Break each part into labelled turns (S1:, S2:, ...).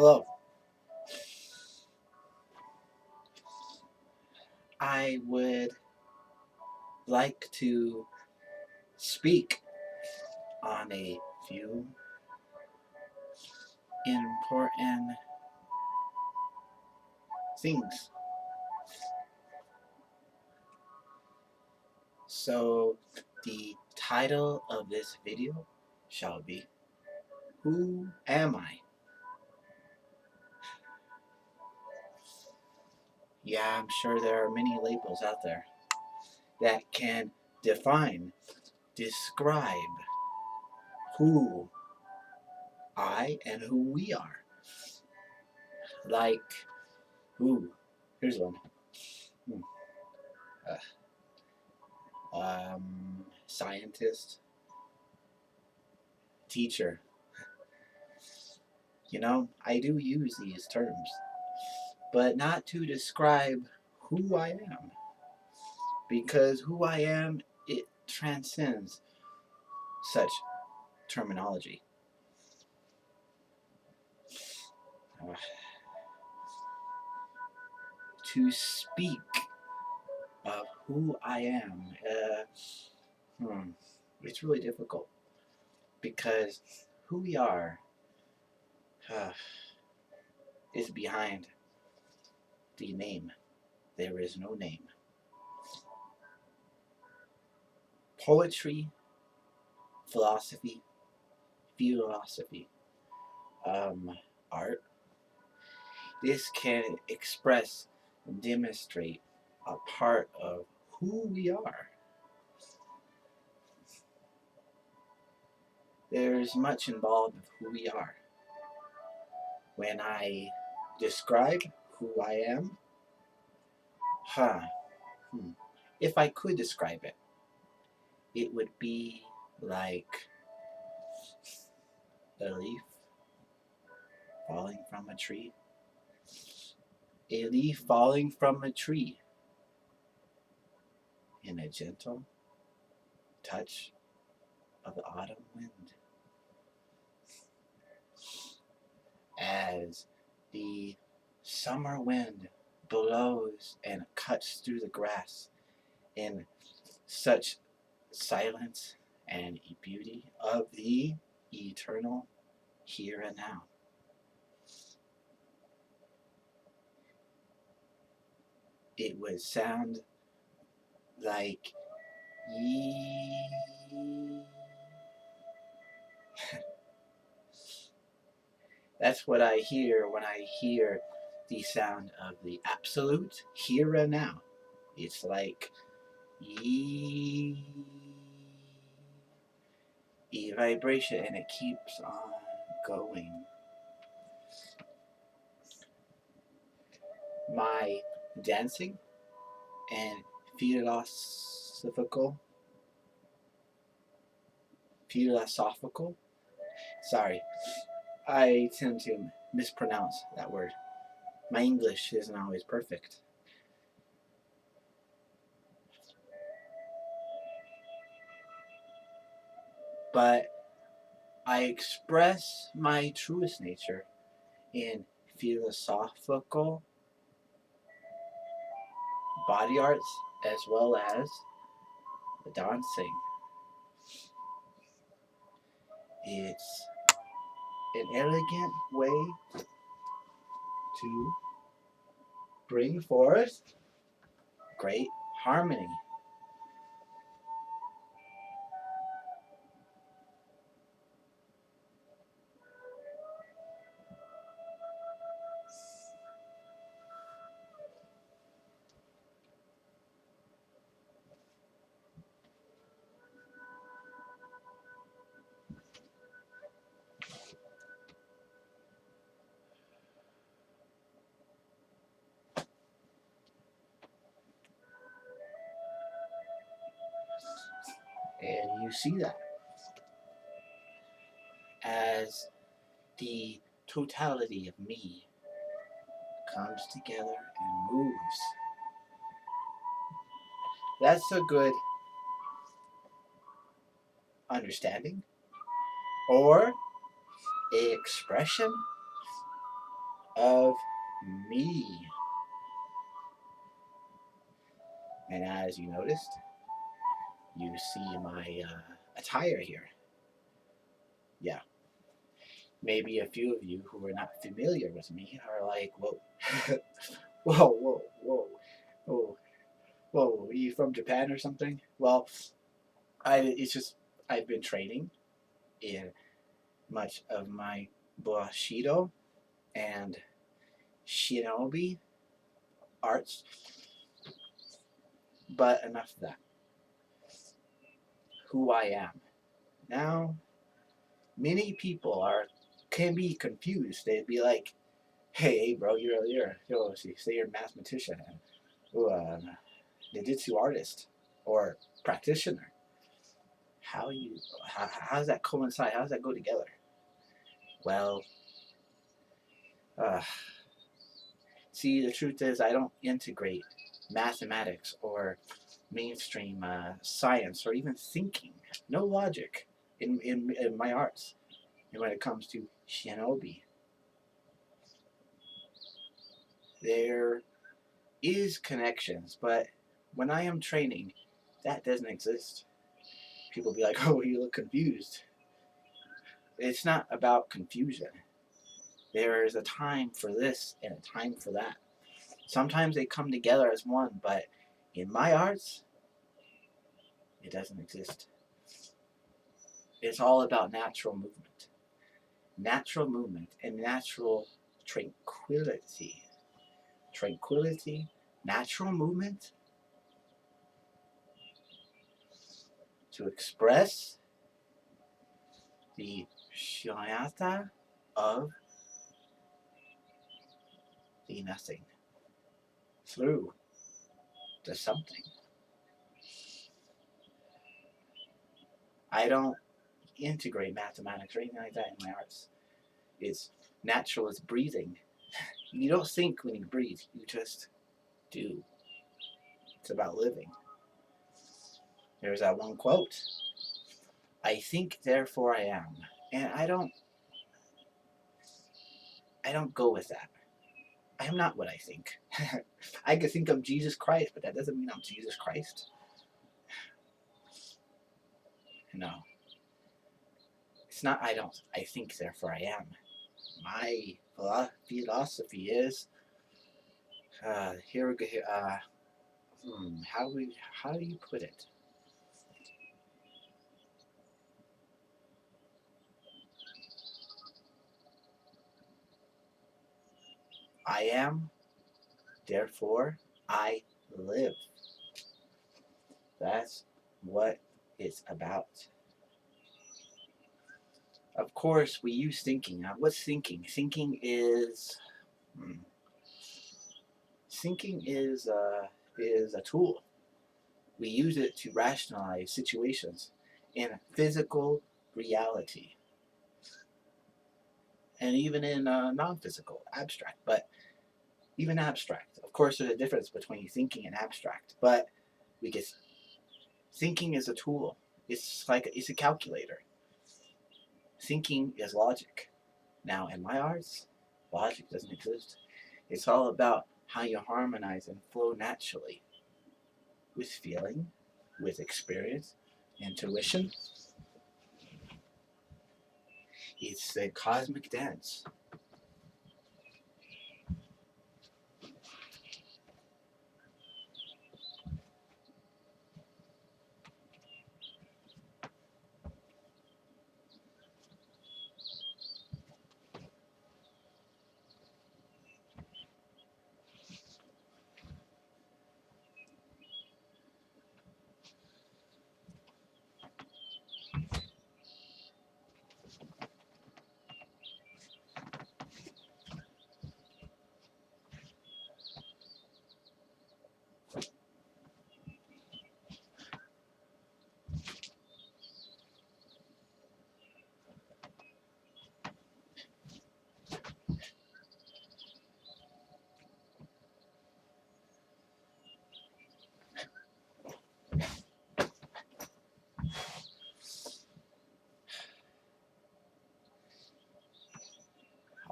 S1: Hello. I would like to speak on a few important things. So, the title of this video shall be Who Am I? Yeah, I'm sure there are many labels out there that can define, describe who I and who we are. Like, who? Here's one. Hmm. Scientist, teacher. I do use these terms, but not to describe who I am, because who I am, it transcends such terminology. Uh, to speak of who I am, it's really difficult because who we are uh, is behind the name. There is no name. Poetry, philosophy, um, art. This can express and demonstrate a part of who we are. There's much involved with who we are. When I describe who I am, huh, if I could describe it, it would be like a leaf falling from a tree. A leaf falling from a tree in a gentle touch of the autumn wind. As the summer wind blows and cuts through the grass in such silence and beauty of the eternal here and now. It would sound like yee. That's what I hear when I hear the sound of the absolute here and now. It's like yee, a vibration, and it keeps on going. My dancing and philosophical, sorry, I tend to mispronounce that word. My English isn't always perfect. But I express my truest nature in philosophical body arts as well as dancing. It's an elegant way to bring forth great harmony. And you see that as the totality of me comes together and moves. That's a good understanding or a expression of me. And as you noticed, you see my attire here. Yeah, maybe a few of you who are not familiar with me are like, whoa, whoa, whoa, whoa, whoa, whoa, are you from Japan or something? Well, it's just, I've been training in much of my Bushido and Shinobi arts, but enough of that. Who I am. Now, many people can be confused. They'd be like, hey, bro, say you're a mathematician and Ninjutsu artist or practitioner. How does that coincide? How does that go together? Well, uh, see, the truth is, I don't integrate mathematics or mainstream science or even thinking. No logic in my arts. And when it comes to shinobi, there is connections, but when I am training, that doesn't exist. People be like, oh, you look confused. It's not about confusion. There is a time for this and a time for that. Sometimes they come together as one, but in my arts, it doesn't exist. It's all about natural movement. Natural movement and natural tranquility. Tranquility, natural movement to express the shunyata of the nothing through the something. I don't integrate mathematics or anything like that in my arts. It's natural as breathing. You don't think when you breathe, you just do. It's about living. There's that one quote. I think, therefore I am. And I don't go with that. I am not what I think. I could think of Jesus Christ, but that doesn't mean I'm Jesus Christ. No. It's not I think, therefore I am. My philosophy is, here we go, how do you put it? I am, therefore I live. That's what it's about. Of course, we use thinking. Now, what's thinking? Thinking is a tool. We use it to rationalize situations in physical reality, and even in non-physical, abstract. But even abstract, of course, there's a difference between thinking and abstract. But because thinking is a tool, it's a calculator. Thinking is logic. Now, in my arts, logic doesn't exist. It's all about how you harmonize and flow naturally with feeling, with experience, intuition. It's the cosmic dance.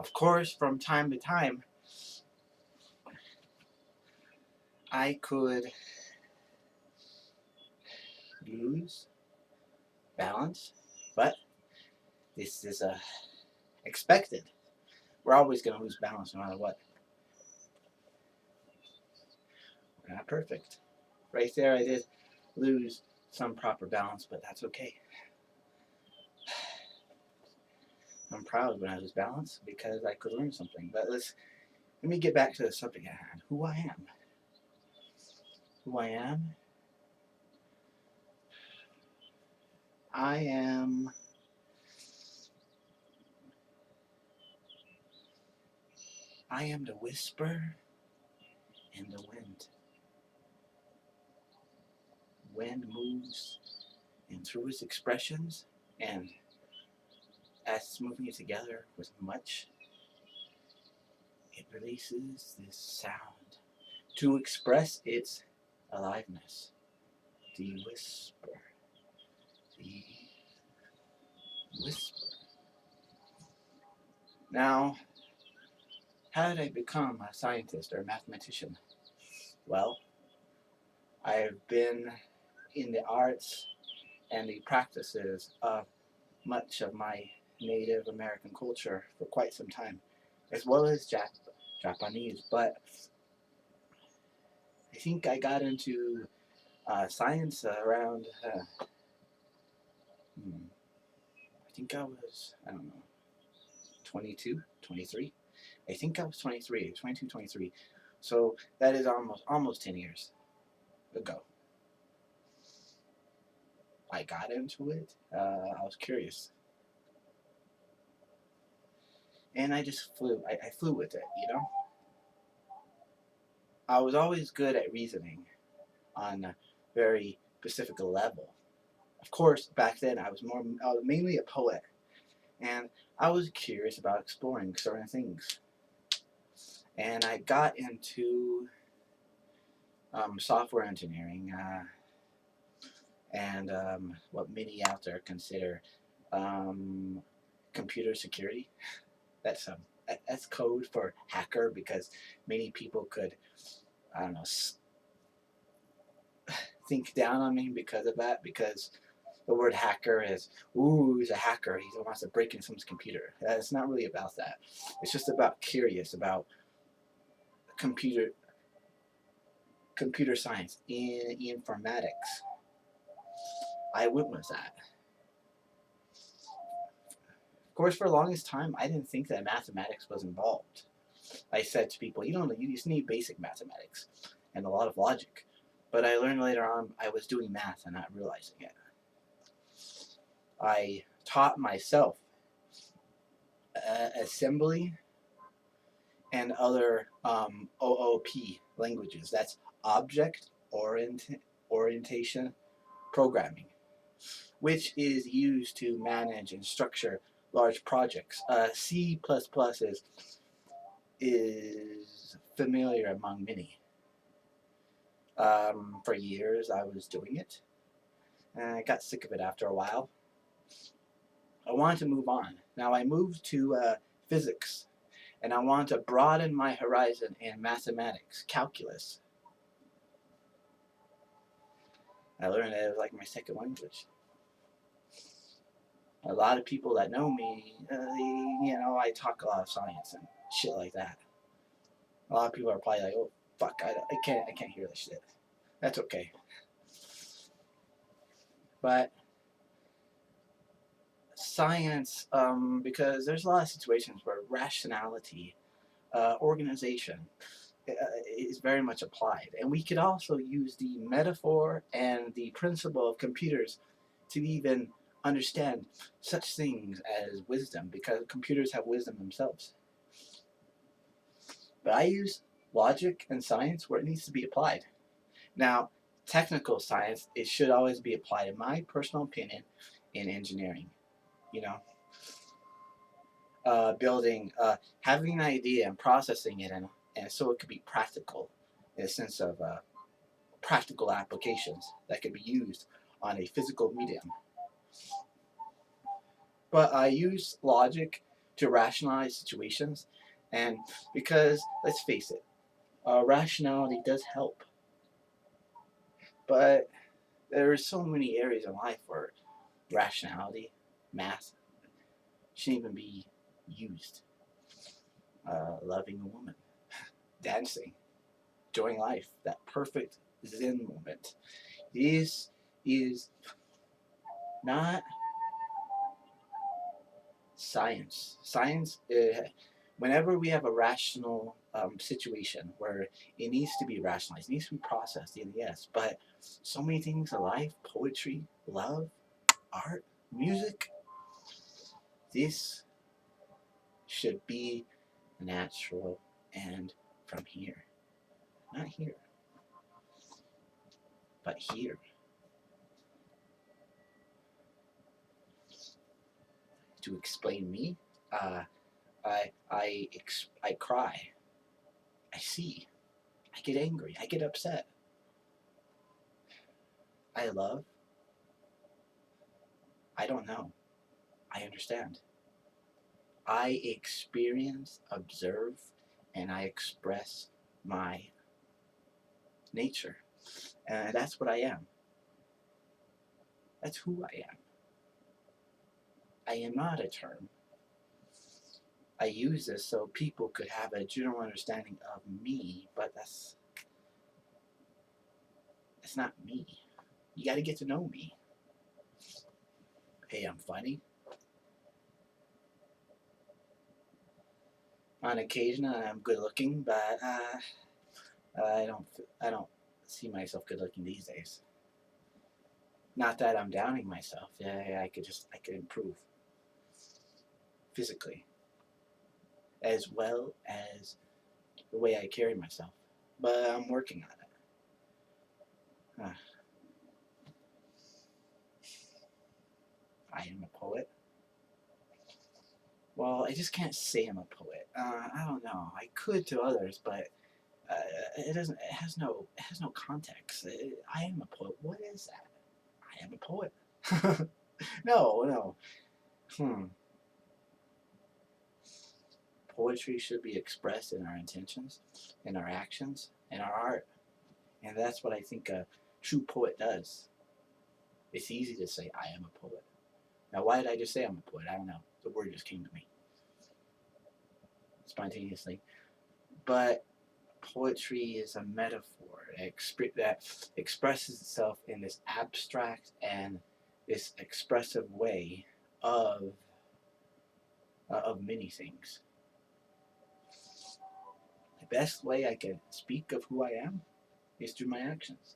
S1: Of course, from time to time, I could lose balance, but this is expected. We're always going to lose balance no matter what. We're not perfect. Right there, I did lose some proper balance, but that's okay. I'm proud when I lose balance because I could learn something. But let me get back to the subject at hand. Who I am. Who I am. I am the whisper in the wind. Wind moves and through its expressions, and as it's moving it together with much, it releases this sound to express its aliveness. The whisper. The whisper. Now, how did I become a scientist or a mathematician? Well, I've been in the arts and the practices of much of my Native American culture for quite some time, as well as Japanese. But I think I got into science around, I think I was, I don't know, 22, 23. I think I was 23, 22, 23. So that is almost 10 years ago. I got into it. I was curious. And I just flew. I flew with it, you know? I was always good at reasoning on a very specific level. Of course, back then I was mainly a poet. And I was curious about exploring certain things. And I got into software engineering and what many out there consider computer security. That's code for hacker because many people could, I don't know, think down on me because of that, because the word hacker is, ooh, he's a hacker. He wants to break into someone's computer. It's not really about that. It's just about curious about computer science, in informatics. I went with that. Of course, for the longest time, I didn't think that mathematics was involved. I said to people, you just need basic mathematics and a lot of logic. But I learned later on I was doing math and not realizing it. I taught myself assembly and other OOP languages. That's object orientation programming, which is used to manage and structure large projects. C++ is familiar among many. For years I was doing it, and I got sick of it after a while. I wanted to move on. Now I moved to physics, and I wanted to broaden my horizon in mathematics, calculus. I learned that it was like my second language. A lot of people that know me, I talk a lot of science and shit like that. A lot of people are probably like, "Oh fuck, I can't hear this shit." That's okay. But science, because there's a lot of situations where rationality, organization, is very much applied, and we could also use the metaphor and the principle of computers to even understand such things as wisdom, because computers have wisdom themselves. But I use logic and science where it needs to be applied. Now, technical science, it should always be applied, in my personal opinion, in engineering. Building, having an idea and processing it, and so it could be practical, in a sense of practical applications that could be used on a physical medium. But I use logic to rationalize situations, and because let's face it, rationality does help, but there are so many areas in life where rationality, math, shouldn't even be used. Loving a woman, dancing, enjoying life, that perfect Zen moment. This is not science. Science, whenever we have a rational situation where it needs to be rationalized, it needs to be processed, yes, but so many things in life, poetry, love, art, music, this should be natural and from here. Not here, but here. To explain me, uh, I cry, I see, I get angry, I get upset, I love, I don't know, I understand. I experience, observe, and I express my nature. And that's what I am. That's who I am. I am not a term. I use this so people could have a general understanding of me, but that's not me. You got to get to know me. Hey, I'm funny. On occasion, I'm good looking, but I don't see myself good looking these days. Not that I'm downing myself. Yeah, I could improve physically, as well as the way I carry myself. But I'm working on it. I am a poet. Well, I just can't say I'm a poet. I don't know. I could to others, but it doesn't. It has no context. I am a poet. What is that? I am a poet. No. Poetry should be expressed in our intentions, in our actions, in our art, and that's what I think a true poet does. It's easy to say I am a poet. Now, why did I just say I'm a poet? I don't know. The word just came to me spontaneously. But poetry is a metaphor that expresses itself in this abstract and this expressive way of many things. The best way I can speak of who I am is through my actions.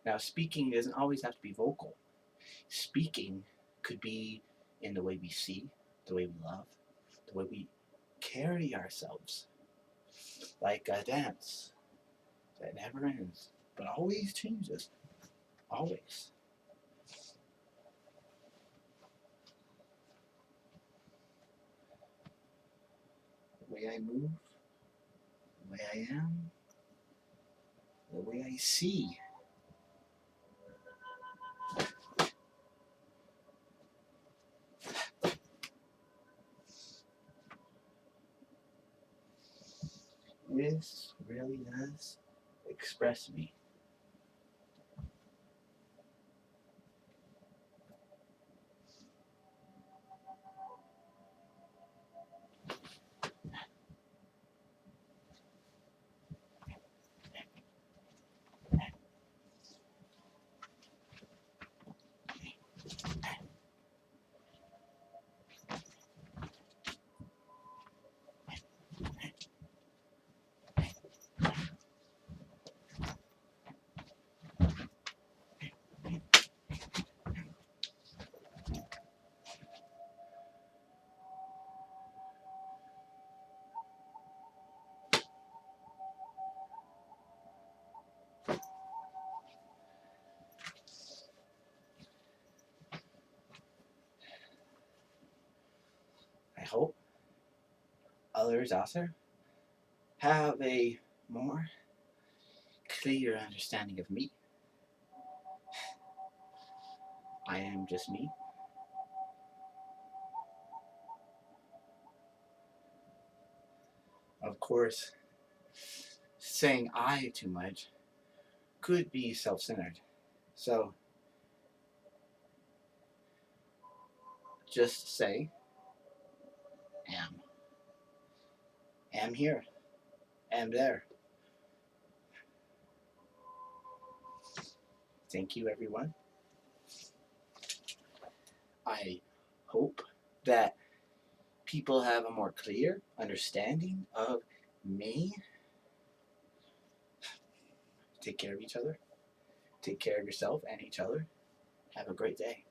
S1: Now, speaking doesn't always have to be vocal. Speaking could be in the way we see, the way we love, the way we carry ourselves, like a dance that never ends, but always changes. Always. The way I move, the way I am, the way I see. This really does express me. I hope others out there have a more clear understanding of me. I am just me. course, saying I too much could be self-centered. So just say am. Am here. Am there. Thank you, everyone. I hope that people have a more clear understanding of me. Take care of each other. Take care of yourself and each other. Have a great day.